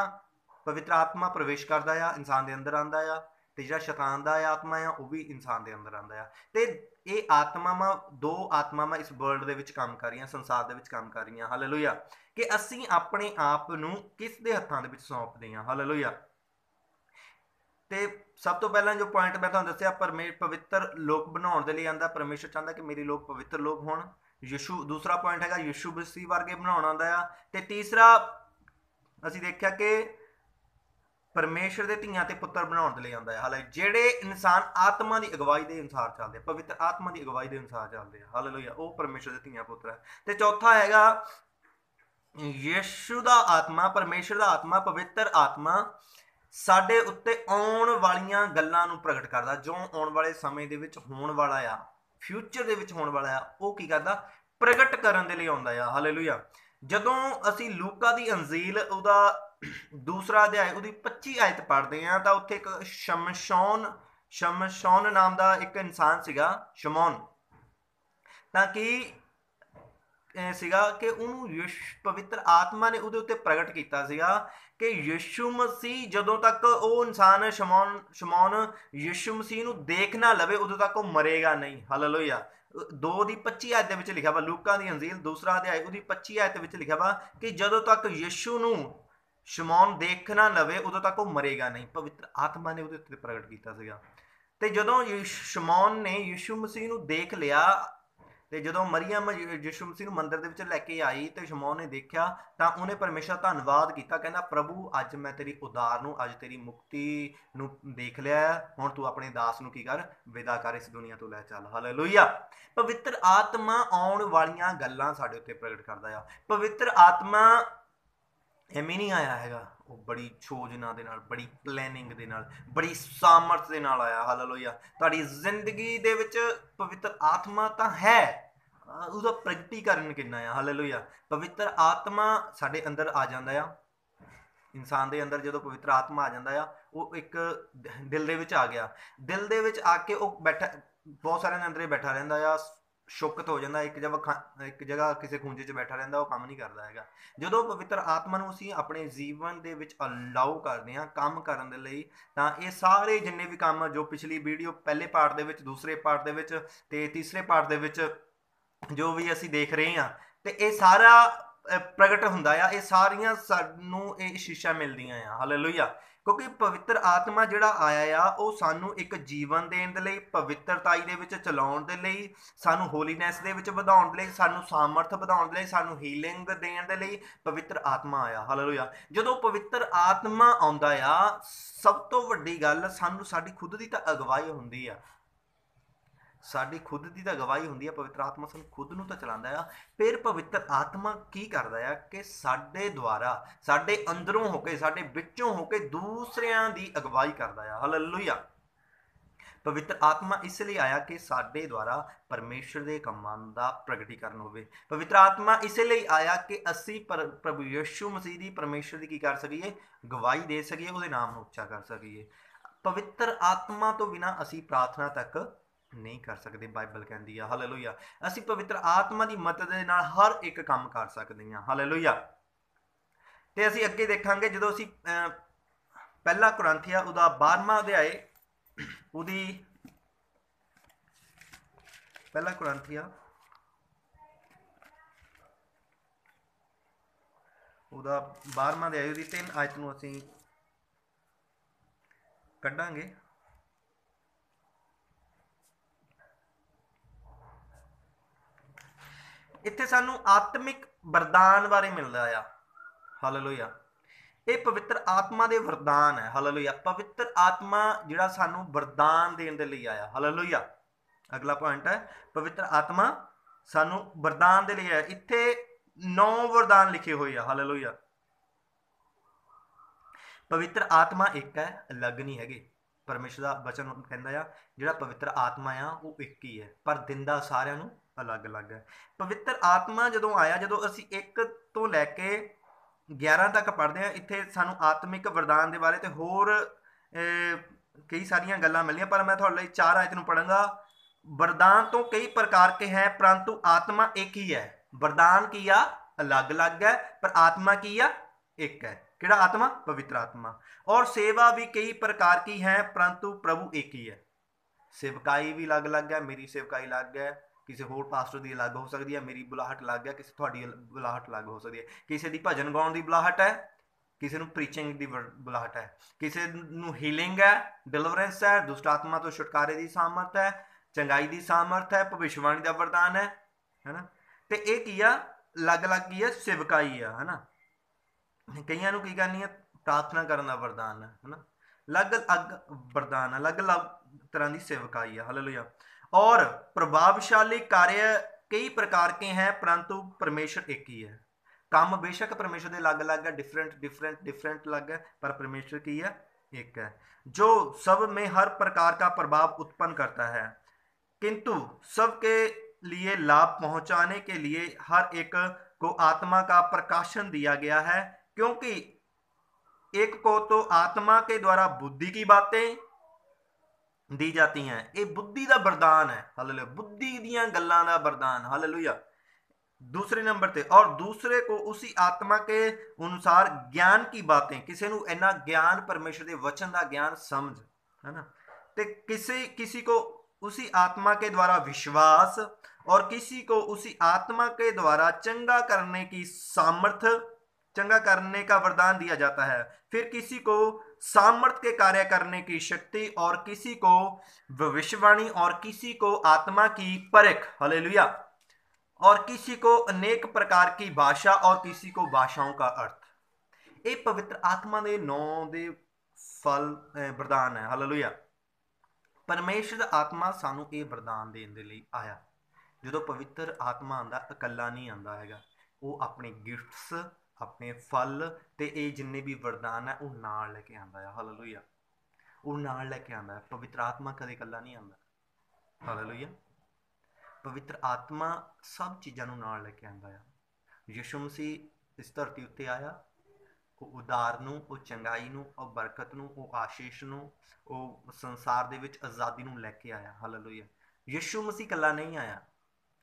ਪਵਿੱਤਰ ਆਤਮਾ ਪ੍ਰਵੇਸ਼ ਕਰਦਾ ਆ, ਇਨਸਾਨ ਦੇ ਅੰਦਰ ਆਉਂਦਾ ਆ, ਤੇ ਜਿਹੜਾ ਸ਼ੈਤਾਨ ਦਾ ਆਤਮਾ ਆ ਉਹ ਵੀ ਇਨਸਾਨ ਦੇ ਅੰਦਰ ਆਉਂਦਾ ਆ। ਤੇ ਇਹ ਆਤਮਾਵਾਂ, ਦੋ ਆਤਮਾਵਾਂ ਇਸ ਵਰਲਡ ਦੇ ਵਿੱਚ ਕੰਮ ਕਰ ਰਹੀਆਂ, ਸੰਸਾਰ ਦੇ ਵਿੱਚ ਕੰਮ ਕਰ ਰਹੀਆਂ। ਹਾਲੇਲੂਇਆ। ਕਿ ਅਸੀਂ ਆਪਣੇ ਆਪ ਨੂੰ ਕਿਸ ਦੇ ਹੱਥਾਂ ਦੇ ਵਿੱਚ ਸੌਂਪਦੇ ਹਾਂ। ਹਾਲੇਲੂਇਆ। ਤੇ ਸਭ ਤੋਂ ਪਹਿਲਾਂ ਜੋ ਪੁਆਇੰਟ ਮੈਂ ਤੁਹਾਨੂੰ ਦੱਸਿਆ, ਪਵਿੱਤਰ ਲੋਕ ਬਣਾਉਣ ਦੇ ਲਈ ਆਂਦਾ। ਪਰਮੇਸ਼ਰ ਚਾਹੁੰਦਾ ਕਿ ਮੇਰੇ ਲੋਕ ਪਵਿੱਤਰ ਲੋਕ ਹੋਣ। ਯਿਸੂ, ਦੂਸਰਾ ਪੁਆਇੰਟ ਹੈਗਾ ਯਿਸੂ ਮਸੀਹ ਵਰਗੇ ਬਣਾਉਣ ਆਉਂਦਾ ਆ। ਤੇ ਤੀਸਰਾ ਅਸੀਂ ਦੇਖਿਆ ਕਿ ਪਰਮੇਸ਼ਰ ਦੇ ਧੀਆਂ ਤੇ ਪੁੱਤਰ ਬਣਾਉਣ ਦੇ ਲਈ ਆਉਂਦਾ ਹੈ। ਹਾਲੇ ਜਿਹੜੇ ਇਨਸਾਨ ਆਤਮਾ ਦੀ ਅਗਵਾਈ ਦੇ ਅਨੁਸਾਰ ਚੱਲਦੇ ਆ, ਪਵਿੱਤਰ ਆਤਮਾ ਦੀ ਅਗਵਾਈ ਦੇ ਅਨੁਸਾਰ ਚੱਲਦੇ ਆ, ਹਾਲੇਲੂਇਆ, ਉਹ ਪਰਮੇਸ਼ਰ ਦੇ ਧੀਆਂ ਪੁੱਤਰ ਹੈ। ਤੇ ਚੌਥਾ ਹੈਗਾ ਯਿਸੂ ਦਾ ਆਤਮਾ, ਪਰਮੇਸ਼ਰ ਦਾ ਆਤਮਾ, ਪਵਿੱਤਰ ਆਤਮਾ ਸਾਡੇ ਉੱਤੇ ਆਉਣ ਵਾਲੀਆਂ ਗੱਲਾਂ ਨੂੰ ਪ੍ਰਗਟ ਕਰਦਾ। ਜੋ ਆਉਣ ਵਾਲੇ ਸਮੇਂ ਦੇ ਵਿੱਚ ਹੋਣ ਵਾਲਾ ਆ, ਫਿਊਚਰ ਦੇ ਵਿੱਚ ਹੋਣ ਵਾਲਾ ਆ, ਉਹ ਕੀ ਕਰਦਾ? ਪ੍ਰਗਟ ਕਰਨ ਦੇ ਲਈ ਆਉਂਦਾ ਆ। ਹਾਲੇਲੂਇਆ। ਜਦੋਂ ਅਸੀਂ ਲੂਕਾ ਦੀ ਅੰਜੀਲ ਉਹਦਾ ਦੂਸਰਾ ਅਧਿਆਇ ਉਹਦੀ 25 ਆਇਤ ਪੜ੍ਹਦੇ ਹਾਂ ਤਾਂ ਉੱਥੇ ਇੱਕ ਸ਼ਮਸ਼ੌਨ ਨਾਮ ਦਾ ਇੱਕ ਇਨਸਾਨ ਸੀਗਾ, ਸ਼ਮੌਨ। ਤਾਂ ਕੀ ਸੀਗਾ ਕਿ ਉਹਨੂੰ ਪਵਿੱਤਰ ਆਤਮਾ ਨੇ ਉਹਦੇ ਉੱਤੇ ਪ੍ਰਗਟ ਕੀਤਾ ਸੀਗਾ ਕਿ ਯਿਸੂ ਮਸੀਹ ਜਦੋਂ ਤੱਕ ਉਹ ਇਨਸਾਨ ਸ਼ਮੌਨ ਯਿਸੂ ਮਸੀਹ ਨੂੰ ਦੇਖ ਨਾ ਲਵੇ ਉਦੋਂ ਤੱਕ ਉਹ ਮਰੇਗਾ ਨਹੀਂ। ਹਾਲੇਲੂਇਆ। 2:25 ਆਇਤ ਦੇ ਵਿੱਚ ਲਿਖਿਆ ਵਾ, ਲੂਕਾ ਦੀ ਅੰਜੀਲ ਦੂਸਰਾ ਅਧਿਆਇ ਉਹਦੀ 25 ਆਇਤ ਵਿੱਚ ਲਿਖਿਆ ਵਾ ਕਿ ਜਦੋਂ ਤੱਕ ਯਿਸੂ ਨੂੰ ਸ਼ਮੌਨ ਦੇਖ ਨਾ ਲਵੇ ਉਦੋਂ ਤੱਕ ਉਹ ਮਰੇਗਾ ਨਹੀਂ। ਪਵਿੱਤਰ ਆਤਮਾ ਨੇ ਉਹਦੇ ਉੱਤੇ ਪ੍ਰਗਟ ਕੀਤਾ ਸੀਗਾ। ਤੇ ਜਦੋਂ ਸ਼ਮੌਨ ਨੇ ਯਿਸੂ ਮਸੀਹ ਨੂੰ ਦੇਖ ਲਿਆ, ਤੇ ਜਦੋਂ ਮਰੀਅਮ ਯਿਸੂ ਮਸੀਹ ਨੂੰ ਮੰਦਿਰ ਦੇ ਵਿੱਚ ਲੈ ਕੇ ਆਈ ਤੇ ਸ਼ਮੌਨ ਨੇ ਦੇਖਿਆ ਤਾਂ ਉਹਨੇ ਪਰਮੇਸ਼ਰ ਧੰਨਵਾਦ ਕੀਤਾ। ਕਹਿੰਦਾ ਪ੍ਰਭੂ, ਅੱਜ ਮੈਂ ਤੇਰੀ ਉਦਾਰ ਨੂੰ, ਅੱਜ ਤੇਰੀ ਮੁਕਤੀ ਨੂੰ ਦੇਖ ਲਿਆ। ਹੁਣ ਤੂੰ ਆਪਣੇ ਦਾਸ ਨੂੰ ਕੀ ਕਰ? ਵਿਦਾ ਕਰ, ਇਸ ਦੁਨੀਆ ਤੋਂ ਲੈ ਚੱਲ। ਹਾਲੇਲੂਇਆ। ਪਵਿੱਤਰ ਆਤਮਾ ਆਉਣ ਵਾਲੀਆਂ ਗੱਲਾਂ ਸਾਡੇ ਉੱਤੇ ਪ੍ਰਗਟ ਕਰਦਾ ਆ। ਪਵਿੱਤਰ ਆਤਮਾ ਐਵੇਂ ਨਹੀਂ ਆਇਆ ਹੈਗਾ, ਉਹ ਬੜੀ ਯੋਜਨਾ ਦੇ ਨਾਲ, ਬੜੀ ਪਲੈਨਿੰਗ ਦੇ ਨਾਲ, ਬੜੀ ਸਾਮਰਥ ਦੇ ਨਾਲ ਆਇਆ। ਹਾਲੇਲੂਇਆ। ਤੁਹਾਡੀ ਜ਼ਿੰਦਗੀ ਦੇ ਵਿੱਚ ਪਵਿੱਤਰ ਆਤਮਾ ਤਾਂ ਹੈ, ਉਹਦਾ ਪ੍ਰਗਟੀਕਰਨ ਕਿੰਨਾ ਆ। ਹਾਲੇਲੂਇਆ। ਪਵਿੱਤਰ ਆਤਮਾ ਸਾਡੇ ਅੰਦਰ ਆ ਜਾਂਦਾ ਆ। ਇਨਸਾਨ ਦੇ ਅੰਦਰ ਜਦੋਂ ਪਵਿੱਤਰ ਆਤਮਾ ਆ ਜਾਂਦਾ ਆ, ਉਹ ਇੱਕ ਦਿਲ ਦੇ ਵਿੱਚ ਆ ਗਿਆ। ਦਿਲ ਦੇ ਵਿੱਚ ਆ ਕੇ ਉਹ ਬੈਠਾ, ਬਹੁਤ ਸਾਰਿਆਂ ਦੇ ਅੰਦਰ ਬੈਠਾ ਰਹਿੰਦਾ ਆ, ਸ਼ੁਕਤ ਹੋ ਜਾਂਦਾ, ਇੱਕ ਜਗ੍ਹਾ ਕਿਸੇ ਖੂੰਜੇ 'ਚ ਬੈਠਾ ਰਹਿੰਦਾ, ਉਹ ਕੰਮ ਨਹੀਂ ਕਰਦਾ ਹੈਗਾ। ਜਦੋਂ ਪਵਿੱਤਰ ਆਤਮਾ ਨੂੰ ਅਸੀਂ ਆਪਣੇ ਜੀਵਨ ਦੇ ਵਿੱਚ ਅਲਾਉ ਕਰਦੇ ਹਾਂ ਕੰਮ ਕਰਨ ਦੇ ਲਈ, ਤਾਂ ਇਹ ਸਾਰੇ ਜਿੰਨੇ ਵੀ ਕੰਮ ਜੋ ਪਿਛਲੀ ਵੀਡੀਓ ਪਹਿਲੇ ਪਾਰਟ ਦੇ ਵਿੱਚ, ਦੂਸਰੇ ਪਾਰਟ ਦੇ ਵਿੱਚ ਤੇ ਤੀਸਰੇ ਪਾਰਟ ਦੇ ਵਿੱਚ ਜੋ ਵੀ ਅਸੀਂ ਦੇਖ ਰਹੇ ਹਾਂ, ਤੇ ਇਹ ਸਾਰਾ ਪ੍ਰਗਟ ਹੁੰਦਾ ਆ। ਇਹ ਸਾਰੀਆਂ ਸਾਨੂੰ ਇਹ ਸ਼ਿਕਸ਼ਾ ਮਿਲਦੀਆਂ ਆ। ਹਾਲੇਲੂਇਆ। ਕਿਉਂਕਿ ਪਵਿੱਤਰ ਆਤਮਾ ਜਿਹੜਾ ਆਇਆ ਆ, ਉਹ ਸਾਨੂੰ ਇੱਕ ਜੀਵਨ ਦੇਣ ਦੇ ਲਈ, ਪਵਿੱਤਰਤਾਈ ਦੇ ਵਿੱਚ ਚਲਾਉਣ ਦੇ ਲਈ, ਸਾਨੂੰ ਹੋਲੀਨੈਸ ਦੇ ਵਿੱਚ ਵਧਾਉਣ ਦੇ ਲਈ, ਸਾਨੂੰ ਸਾਮਰਥ ਵਧਾਉਣ ਦੇ ਲਈ, ਸਾਨੂੰ ਹੀਲਿੰਗ ਦੇਣ ਦੇ ਲਈ ਪਵਿੱਤਰ ਆਤਮਾ ਆਇਆ। ਹਾਲੇਲੂਇਆ। ਜਦੋਂ ਪਵਿੱਤਰ ਆਤਮਾ ਆਉਂਦਾ ਆ, ਸਭ ਤੋਂ ਵੱਡੀ ਗੱਲ, ਸਾਨੂੰ ਸਾਡੀ ਖੁਦ ਦੀ ਤਾਂ ਅਗਵਾਈ ਹੁੰਦੀ ਆ, ਸਾਡੀ ਖੁਦ ਦੀ ਤਾਂ ਅਗਵਾਈ ਹੁੰਦੀ ਆ। ਪਵਿੱਤਰ ਆਤਮਾ ਸਾਨੂੰ ਖੁਦ ਨੂੰ ਤਾਂ ਚਲਾਉਂਦਾ ਆ। ਫਿਰ ਪਵਿੱਤਰ ਆਤਮਾ ਕੀ ਕਰਦਾ ਆ ਕਿ ਸਾਡੇ ਦੁਆਰਾ, ਸਾਡੇ ਅੰਦਰੋਂ ਹੋ ਕੇ, ਸਾਡੇ ਵਿੱਚੋਂ ਹੋ ਕੇ ਦੂਸਰਿਆਂ ਦੀ ਅਗਵਾਈ ਕਰਦਾ ਆ। ਹਾਲੇਲੂਇਆ। ਪਵਿੱਤਰ ਆਤਮਾ ਇਸ ਲਈ ਆਇਆ ਕਿ ਸਾਡੇ ਦੁਆਰਾ ਪਰਮੇਸ਼ਰ ਦੇ ਕੰਮਾਂ ਦਾ ਪ੍ਰਗਟੀਕਰਨ ਹੋਵੇ। ਪਵਿੱਤਰ ਆਤਮਾ ਇਸ ਲਈ ਆਇਆ ਕਿ ਅਸੀਂ ਪ੍ਰਭੂ ਯਿਸੂ ਮਸੀਹ ਦੀ, ਪਰਮੇਸ਼ਰ ਦੀ ਕੀ ਕਰ ਸਕੀਏ? ਗਵਾਹੀ ਦੇ ਸਕੀਏ, ਉਹਦੇ ਨਾਮ ਨੂੰ ਉੱਚਾ ਕਰ ਸਕੀਏ। ਪਵਿੱਤਰ ਆਤਮਾ ਤੋਂ ਬਿਨਾਂ ਅਸੀਂ ਪ੍ਰਾਰਥਨਾ ਤੱਕ ਨਹੀਂ ਕਰ ਸਕਦੇ, ਬਾਈਬਲ ਕਹਿੰਦੀ ਆ। ਹਾਲੇਲੂਇਆ। ਅਸੀਂ ਪਵਿੱਤਰ ਆਤਮਾ ਦੀ ਮਦਦ ਦੇ ਨਾਲ ਹਰ ਇੱਕ ਕੰਮ ਕਰ ਸਕਦੇ ਹਾਂ। ਹਾਲੇਲੂਇਆ। ਤੇ ਅਸੀਂ ਅੱਗੇ ਦੇਖਾਂਗੇ ਜਦੋਂ ਅਸੀਂ ਪਹਿਲਾ ਕੁਰਿੰਥੀਆ ਉਹਦਾ 12ਵਾਂ ਅਧਿਆਇ, ਉਹਦੀ ਪਹਿਲਾ ਕੁਰਿੰਥੀਆ ਉਹਦਾ 12ਵਾਂ ਅਧਿਆਇ ਉਹਦੀ 3 ਆਇਤ ਨੂੰ ਅਸੀਂ ਕੱਢਾਂਗੇ। ਇੱਥੇ ਸਾਨੂੰ ਆਤਮਿਕ ਵਰਦਾਨ ਬਾਰੇ ਮਿਲਦਾ ਆ। ਹਾਲੇਲੂਇਆ। ਇਹ ਪਵਿੱਤਰ ਆਤਮਾ ਦੇ ਵਰਦਾਨ ਹੈ। ਹਾਲੇਲੂਇਆ। ਪਵਿੱਤਰ ਆਤਮਾ ਜਿਹੜਾ ਸਾਨੂੰ ਵਰਦਾਨ ਦੇਣ ਦੇ ਲਈ ਆਇਆ। ਹਾਲੇਲੂਇਆ। ਅਗਲਾ ਪੁਆਇੰਟ ਹੈ, ਪਵਿੱਤਰ ਆਤਮਾ ਸਾਨੂੰ ਵਰਦਾਨ ਦੇ ਲਈ ਆਇਆ। ਇੱਥੇ 9 ਵਰਦਾਨ ਲਿਖੇ ਹੋਏ ਆ। ਹਾਲੇਲੂਇਆ। ਪਵਿੱਤਰ ਆਤਮਾ ਇੱਕ ਹੈ, ਅਲੱਗ ਨਹੀਂ ਹੈਗੇ। ਪਰਮੇਸ਼ਰ ਦਾ ਵਚਨ ਕਹਿੰਦਾ ਆ ਜਿਹੜਾ ਪਵਿੱਤਰ ਆਤਮਾ ਆ ਉਹ ਇੱਕ ਹੀ ਹੈ, ਪਰ ਦਿੰਦਾ ਸਾਰਿਆਂ ਨੂੰ ਅਲੱਗ-ਅਲੱਗ ਹੈ। ਪਵਿੱਤਰ ਆਤਮਾ ਜਦੋਂ ਆਇਆ, ਜਦੋਂ ਅਸੀਂ 1 ਤੋਂ ਲੈ ਕੇ 11 ਤੱਕ ਪੜ੍ਹਦੇ ਹਾਂ, ਇੱਥੇ ਸਾਨੂੰ ਆਤਮਿਕ ਵਰਦਾਨ ਦੇ ਬਾਰੇ ਤੇ ਹੋਰ ਕਈ ਸਾਰੀਆਂ ਗੱਲਾਂ ਮਿਲੀਆਂ, ਪਰ ਮੈਂ ਤੁਹਾਡੇ ਲਈ 4 ਆਇਤ ਨੂੰ ਪੜ੍ਹਾਂਗਾ। वरदान तो कई प्रकार के हैं परंतु आत्मा एक ही है। वरदान की आ अलग अलग है पर आत्मा की आ एक है। किहड़ा आत्मा? पवित्र आत्मा। और सेवा भी कई प्रकार की है परंतु प्रभु एक ही है। सेवकाई भी अलग अलग है, मेरी सेवकाई अलग है, किसी होर पास्टर की अलग हो सकती है, मेरी बुलाहट अलग है, किसी थोड़ी बुलाहट अलग हो सकती है, किसी की भजन गाउन की बुलाहट है, किसी को प्रीचिंग की बुलाहट है, किसी को हीलिंग है, डिलीवरेंस है, दुष्ट आत्मा तो छुटकारे की सामर्थ है, चंगाई की सामर्थ है, भविष्यवाणी का वरदान है ना। तो ये की है अलग अलग की है सेवकाई है ना। कईयां की करनी है प्रार्थना करने का वरदान है ना। अलग अलग वरदान, अलग अलग तरह की सेवकाई है। हालेलुया। और प्रभावशाली कार्य कई प्रकार के हैं परंतु परमेश्वर एक ही है। काम बेशक परमेश्वर के अलग अलग है, डिफरेंट डिफरेंट डिफरेंट अलग है, पर परमेश्वर की है एक है, जो सब में हर प्रकार का प्रभाव उत्पन्न करता है, किंतु सबके लिए लाभ पहुंचाने के लिए हर एक को आत्मा का प्रकाशन दिया गया है, क्योंकि एक को तो आत्मा के द्वारा बुद्धि की बातें दी जाती हैं, ये बुद्धि का वरदान है। हालेलुया, बुद्धि दियां गल्लां दा वरदान। हालेलुया। दूसरे नंबर पे, और दूसरे को उसी आत्मा के अनुसार ज्ञान की बातें, किसी को इन्ना ज्ञान परमेश्वर के वचन का ज्ञान समझ है ना, ते किसी को उसी आत्मा के द्वारा विश्वास, और किसी को उसी आत्मा के द्वारा चंगा करने की सामर्थ्य, चंगा करने का वरदान दिया जाता है। फिर किसी को सामर्थ के कार्य करने की शक्ति, और किसी को भविष्यवाणी, और किसी को आत्मा की परख। हालेलुया। और किसी को अनेक प्रकार की भाषा, और किसी को भाषाओं का अर्थ। ये पवित्र आत्मा के 9 दे फल वरदान है। हालेलुया। परमेश्वर दा आत्मा सानू ये वरदान देने के लिए आया। जो पवित्र आत्मा आंदा इकल्ला नहीं आंदा हैगा, वो अपने गिफ्ट्स, अपने फल ते ये जिन्ने भी वरदान है वो नाल लेके आंदा है। हालेलुया। वो नाल लेके आंदा है। पवित्र आत्मा कदे इकल्ला नहीं आंदा। हालेलुया। पवित्र आत्मा सब चीज़ों नाल लेके आंदा है। यीशु मसीह इस धरती उत्ते आया, वो उदार नूं, वो चंगाई नूं, वो बरकत नूं, वो आशीष नूं, वो संसार दे विच आज़ादी नूं लैके आया। हालेलुया। यीशु मसीह कल्ला नहीं आया,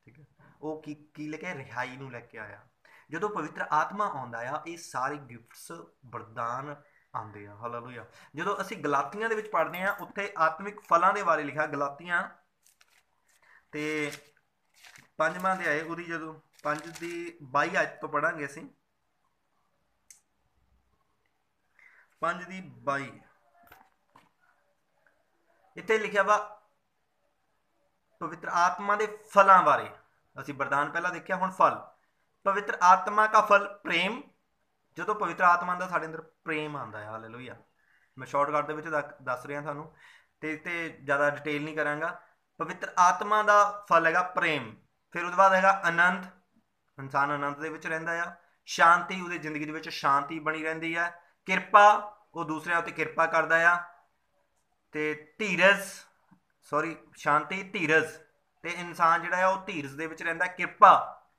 ठीक है, वो की लेके रिहाई नूं लैके आया। जो पवित्र आत्मा आउंदा आ, ये सारे गिफ्ट्स वरदान आंदे आ। हालेलुया। जो असी गलातियां दे विच पढ़दे आ, उत्थे आत्मिक फलां दे बारे लिखा। गलातियां ते 5वां अध्याय, उहदी जदों 5 दी 22 आयत तो पढ़ांगे असीं। 5 दी 22 इत्थे लिखिया वा पवित्र आत्मा के फलों बारे। असीं वरदान पहला देखिया, हुण फल। पवित्र आत्मा का फल प्रेम। जो पवित्र आत्मा आंदा साडे अंदर प्रेम आंदा है। हालेलुया। मैं शॉर्टकट दे विच दस रहा थानू, ते ज़्यादा डिटेल नहीं करांगा। पवित्र आत्मा का फल हैगा प्रेम। फिर उसके बाद हैगा आनंद, इंसान आनंद दे विच रहिंदा आ। शांति, उसदी जिंदगी दे विच शांति बनी रहिंदी है। किरपा, वो दूसरिਆਂ उत्ते किरपा करदा आ। ते धीरज, सॉरी शांति धीरज, ते इंसान जिहड़ा आ वो धीरज दे विच रहिंदा। किरपा,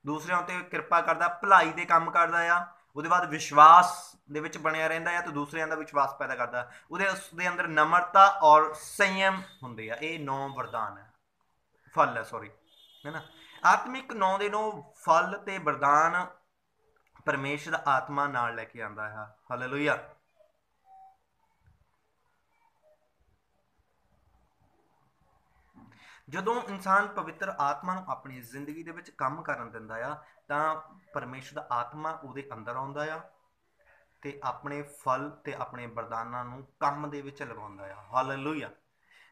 दूसरिਆਂ उत्ते किरपा करदा, भलाई दे काम करदा आ। उसदे बाद विश्वास दे विच बनिया रहिंदा आ, तो दूसरिਆਂ दा विश्वास पैदा करदा। उसदे अंदर नम्रता और संयम हुंदे आ। ये 9 वरदान है, फल है, सॉरी, है ना। आत्मिक 9 दे 9 फल ते वरदान परमेश्वर दा आत्मा नाल लैके आंदा है। हालेलुया। ਜਦੋਂ इंसान पवित्र आत्मा ਨੂੰ अपनी जिंदगी ਦੇ ਵਿੱਚ ਕੰਮ ਕਰਨ ਦਿੰਦਾ ਆ, ਤਾਂ परमेश्वर ਦਾ ਆਤਮਾ ਉਹਦੇ ਅੰਦਰ ਆਉਂਦਾ ਆ ਤੇ ਆਪਣੇ ਫਲ ਤੇ ਆਪਣੇ ਵਰਦਾਨਾਂ ਨੂੰ ਕੰਮ ਦੇ ਵਿੱਚ ਲਗਾਉਂਦਾ ਆ। ਹਾਲੇਲੂਇਆ।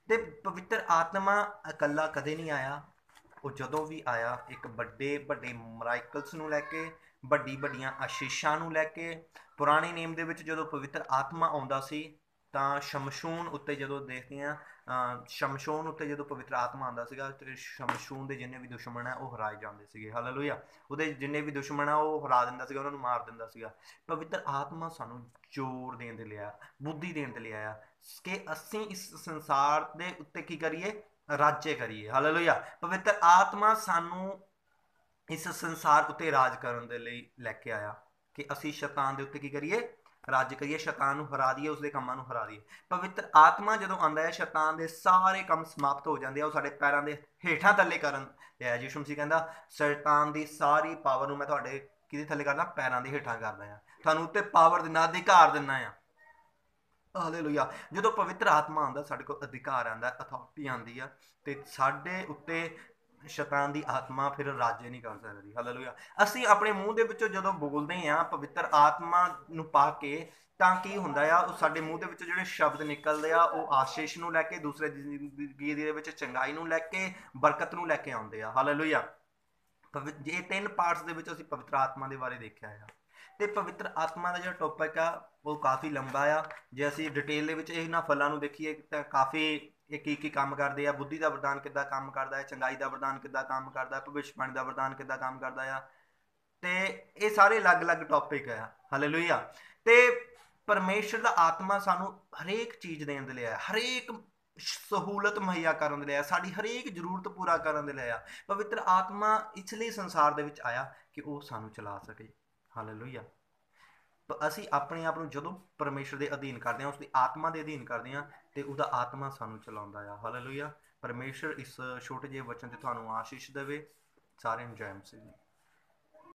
ਤੇ ਪਵਿੱਤਰ ਆਤਮਾ ਇਕੱਲਾ ਕਦੇ ਨਹੀਂ ਆਇਆ। ਉਹ ਜਦੋਂ ਵੀ ਆਇਆ ਇੱਕ ਵੱਡੇ ਵੱਡੇ ਮਰਾਈਕਲਸ ਨੂੰ ਲੈ ਕੇ, ਵੱਡੀ ਵੱਡੀਆਂ ਆਸ਼ੀਸ਼ਾਂ ਨੂੰ ਲੈ ਕੇ। ਪੁਰਾਣੇ ਨੇਮ ਦੇ ਵਿੱਚ ਜਦੋਂ ਪਵਿੱਤਰ ਆਤਮਾ ਆਉਂਦਾ ਸੀ ਤਾਂ ਸ਼ਮਸ਼ੂਨ ਉੱਤੇ ਜਦੋਂ ਦੇਖਦੇ ਹਾਂ, ਸ਼ਮਸ਼ੂਨ ਉੱਤੇ ਜਦੋਂ ਪਵਿੱਤਰ ਆਤਮਾ ਆਉਂਦਾ ਸੀਗਾ ਤੇ ਸ਼ਮਸ਼ੂਨ ਦੇ ਜਿੰਨੇ ਵੀ ਦੁਸ਼ਮਣ ਆ ਉਹ ਹਰਾਏ ਜਾਂਦੇ ਸੀਗੇ। ਹਾਲੇਲੂਇਆ। ਉਹਦੇ ਜਿੰਨੇ ਵੀ ਦੁਸ਼ਮਣ ਆ ਉਹ ਹਰਾ ਦਿੰਦਾ ਸੀਗਾ, ਉਹਨਾਂ ਨੂੰ ਮਾਰ ਦਿੰਦਾ ਸੀਗਾ। ਪਵਿੱਤਰ ਆਤਮਾ ਸਾਨੂੰ ਜ਼ੋਰ ਦੇਣ ਦੇ ਲਈ ਆਇਆ, ਬੁੱਧੀ ਦੇਣ ਦੇ ਲਈ ਆਇਆ ਕਿ ਅਸੀਂ ਇਸ ਸੰਸਾਰ ਦੇ ਉੱਤੇ ਕੀ ਕਰੀਏ, ਰਾਜੇ ਕਰੀਏ। ਹਾਲੇਲੂਇਆ। ਪਵਿੱਤਰ ਆਤਮਾ ਸਾਨੂੰ ਇਸ ਸੰਸਾਰ ਉੱਤੇ ਰਾਜ ਕਰਨ ਦੇ ਲਈ ਲੈ ਕੇ ਆਇਆ ਕਿ ਅਸੀਂ ਸ਼ੈਤਾਨ ਦੇ ਉੱਤੇ ਕੀ ਕਰੀਏ, ਰਾਜ ਕਰੀਏ, ਸ਼ੈਤਾਨ ਨੂੰ ਹਰਾ ਦਈਏ, ਉਸਦੇ ਕੰਮਾਂ ਨੂੰ ਹਰਾ ਦਈਏ। ਪਵਿੱਤਰ ਆਤਮਾ ਜਦੋਂ ਆਉਂਦਾ ਹੈ, ਸ਼ੈਤਾਨ ਦੇ ਸਾਰੇ ਕੰਮ ਸਮਾਪਤ ਹੋ ਜਾਂਦੇ ਆ, ਉਹ ਸਾਡੇ ਪੈਰਾਂ ਦੇ ਹੇਠਾਂ ਥੱਲੇ ਕਰਨ ਤੇ ਯਿਸੂ ਮਸੀਹ ਕਹਿੰਦਾ ਸ਼ੈਤਾਨ ਦੀ ਸਾਰੀ ਪਾਵਰ ਨੂੰ ਮੈਂ ਤੁਹਾਡੇ ਕਿਹਦੇ ਥੱਲੇ ਕਰਦਾ, ਪੈਰਾਂ ਦੇ ਹੇਠਾਂ ਕਰਦਾ ਆ। ਤੁਹਾਨੂੰ ਉੱਤੇ ਪਾਵਰ ਦਿੰਦਾ, ਅਧਿਕਾਰ ਦਿੰਦਾ ਆ। ਹਾਲੇਲੂਇਆ। ਜਦੋਂ ਪਵਿੱਤਰ ਆਤਮਾ ਆਉਂਦਾ ਸਾਡੇ ਕੋਲ ਅਧਿਕਾਰ ਆਉਂਦਾ, ਅਥਾਰਟੀ ਆਉਂਦੀ ਆ, ਤੇ ਸਾਡੇ ਉੱਤੇ ਸ਼ੈਤਾਨ ਦੀ ਆਤਮਾ ਫਿਰ ਰਾਜੇ ਨਹੀਂ ਕਰ ਸਕਦੀ। ਹਾਲੇਲੂਇਆ। ਅਸੀਂ ਆਪਣੇ ਮੂੰਹ ਦੇ ਵਿੱਚੋਂ ਜਦੋਂ ਬੋਲਦੇ ਹਾਂ ਪਵਿੱਤਰ ਆਤਮਾ ਨੂੰ ਪਾ ਕੇ, ਤਾਂ ਕੀ ਹੁੰਦਾ ਆ, ਉਹ ਸਾਡੇ ਮੂੰਹ ਦੇ ਵਿੱਚੋਂ ਜਿਹੜੇ ਸ਼ਬਦ ਨਿਕਲਦੇ ਆ ਉਹ ਆਸ਼ੀਸ਼ ਨੂੰ ਲੈ ਕੇ, ਦੂਸਰੇ ਦੀ ਜ਼ਿੰਦਗੀ ਦੇ ਵਿੱਚ ਚੰਗਾਈ ਨੂੰ ਲੈ ਕੇ, ਬਰਕਤ ਨੂੰ ਲੈ ਕੇ ਆਉਂਦੇ ਆ। ਹਾਲੇਲੂਇਆ। ਇਹ 3 ਪਾਰਟਸ ਦੇ ਵਿੱਚ ਅਸੀਂ ਪਵਿੱਤਰ ਆਤਮਾ ਦੇ ਬਾਰੇ ਦੇਖਿਆ ਆ। ਤੇ ਪਵਿੱਤਰ ਆਤਮਾ ਦਾ ਜਿਹੜਾ ਟੌਪਿਕ ਆ ਉਹ ਕਾਫੀ ਲੰਬਾ ਆ। ਜੇ ਅਸੀਂ ਡਿਟੇਲ ਦੇ ਵਿੱਚ ਇਹਨਾਂ ਫਲਾਂ ਨੂੰ ਦੇਖੀਏ ਤਾਂ ਕਾਫੀ ਇਹ ਕੀ ਕੰਮ ਕਰਦੇ ਆ, ਬੁੱਧੀ ਦਾ ਵਰਦਾਨ ਕਿੱਦਾਂ ਕੰਮ ਕਰਦਾ ਹੈ, ਚੰਗਾਈ ਦਾ ਵਰਦਾਨ ਕਿੱਦਾਂ ਕੰਮ ਕਰਦਾ ਹੈ, ਭਵਿੱਖਬਾਣੀ ਦਾ ਵਰਦਾਨ ਕਿੱਦਾਂ ਕੰਮ ਕਰਦਾ ਆ, ਤੇ ਇਹ ਸਾਰੇ ਅਲੱਗ-ਅਲੱਗ ਟੌਪਿਕ ਆ। ਹਾਲੇਲੂਇਆ। ਤੇ ਪਰਮੇਸ਼ਰ ਦਾ ਆਤਮਾ ਸਾਨੂੰ ਹਰੇਕ ਚੀਜ਼ ਦੇਣ ਦੇ ਲਈ ਆਇਆ, ਹਰੇਕ ਸਹੂਲਤ ਮੁਹੱਈਆ ਕਰਨ ਦੇ ਲਈ ਆਇਆ, ਸਾਡੀ ਹਰੇਕ ਜ਼ਰੂਰਤ ਪੂਰਾ ਕਰਨ ਦੇ ਲਈ ਆਇਆ। ਪਵਿੱਤਰ ਆਤਮਾ ਇਸ ਲਈ ਸੰਸਾਰ ਦੇ ਵਿੱਚ ਆਇਆ ਕਿ ਉਹ ਸਾਨੂੰ ਚਲਾ ਸਕੇ। ਹਾਲੇਲੂਇਆ। ਅਸੀਂ ਆਪਣੇ ਆਪ ਨੂੰ ਜਦੋਂ ਪਰਮੇਸ਼ਰ ਦੇ ਅਧੀਨ ਕਰਦੇ ਹਾਂ, ਉਸਦੀ ਆਤਮਾ ਦੇ ਅਧੀਨ ਕਰਦੇ ਹਾਂ, ਤੇ ਉਹਦਾ ਆਤਮਾ ਸਾਨੂੰ ਚਲਾਉਂਦਾ ਆ। ਹਾਲੇਲੂਇਆ। ਪਰਮੇਸ਼ਰ ਇਸ ਛੋਟੇ ਜਿਹੇ ਵਚਨ ਤੇ ਤੁਹਾਨੂੰ ਆਸ਼ੀਸ਼ ਦੇਵੇ। ਸਾਰਿਆਂ ਨੂੰ ਜੈ ਮਸੀਹ।